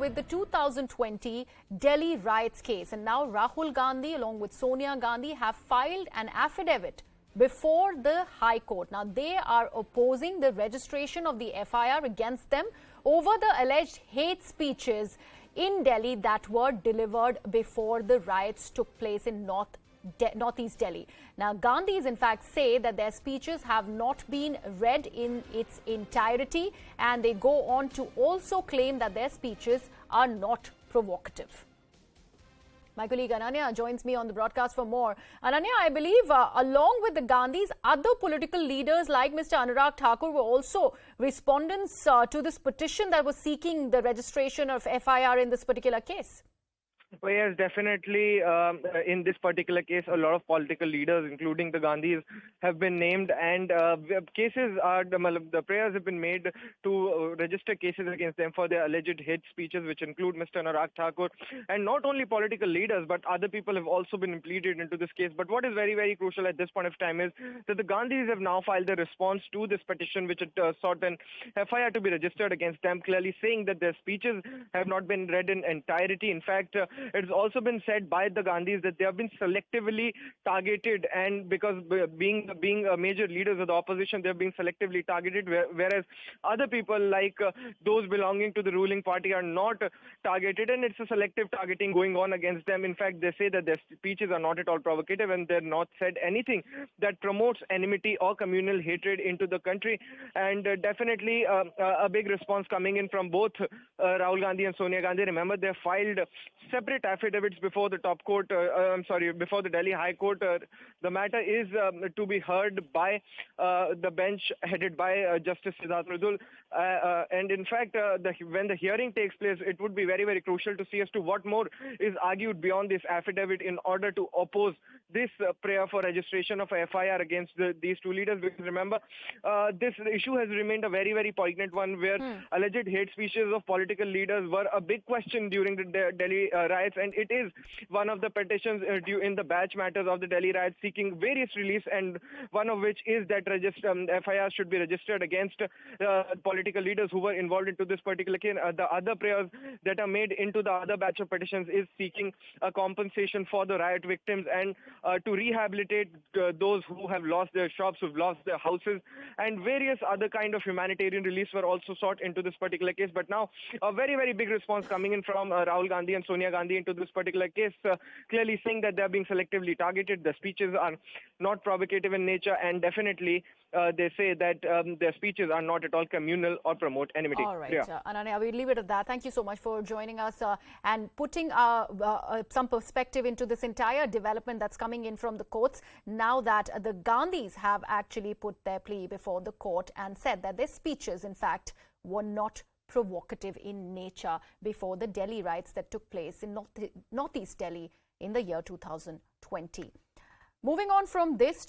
with the 2020 Delhi Riots case. And now Rahul Gandhi along with Sonia Gandhi have filed an affidavit before the High Court. Now they are opposing the registration of the FIR against them over the alleged hate speeches in Delhi that were delivered before the riots took place in Northeast Delhi. Now, Gandhis in fact say that their speeches have not been read in its entirety, and they go on to also claim that their speeches are not provocative. My colleague Ananya joins me on the broadcast for more. Ananya, I believe along with the Gandhis, other political leaders like Mr. Anurag Thakur were also respondents to this petition that was seeking the registration of FIR in this particular case. Well, yes, definitely. In this particular case, a lot of political leaders, including the Gandhis, have been named, and cases are the prayers have been made to register cases against them for their alleged hate speeches, which include Mr. Anurag Thakur, and not only political leaders, but other people have also been pleaded into this case. But what is very, very crucial at this point of time is that the Gandhis have now filed a response to this petition, which sought an FIR to be registered against them, clearly saying that their speeches have not been read in entirety. In fact, it's also been said by the Gandhis that they have been selectively targeted, and because being major leaders of the opposition, they have been selectively targeted, whereas other people like those belonging to the ruling party are not targeted, and it's a selective targeting going on against them. In fact, they say that their speeches are not at all provocative, and they're not said anything that promotes enmity or communal hatred into the country. And definitely a big response coming in from both Rahul Gandhi and Sonia Gandhi. Remember, they filed separate affidavits before the before the Delhi High Court. The matter is to be heard by the bench headed by Justice Rahul. And in fact, when the hearing takes place, it would be very, very crucial to see as to what more is argued beyond this affidavit in order to oppose this prayer for registration of a FIR against these two leaders. Because remember, this issue has remained a very, very poignant one, where alleged hate speeches of political leaders were a big question during the Delhi riots, and it is one of the petitions due in the batch matters of the Delhi riots seeking various reliefs, and one of which is that FIR should be registered against political leaders who were involved into this particular case. The other prayers that are made into the other batch of petitions is seeking a compensation for the riot victims and to rehabilitate those who have lost their shops, who've lost their houses, and various other kind of humanitarian reliefs were also sought into this particular case. But now a very, very big response coming in from Rahul Gandhi and Sonia Gandhi into this particular case, clearly saying that they're being selectively targeted. The speeches are not provocative in nature, and definitely they say that their speeches are not at all communal or promote enmity. All right, Ananya, we'll leave it at that. Thank you so much for joining us and putting some perspective into this entire development that's coming in from the courts, now that the Gandhis have actually put their plea before the court and said that their speeches, in fact, were not provocative in nature before the Delhi riots that took place in Northeast Delhi in the year 2020. Moving on from this to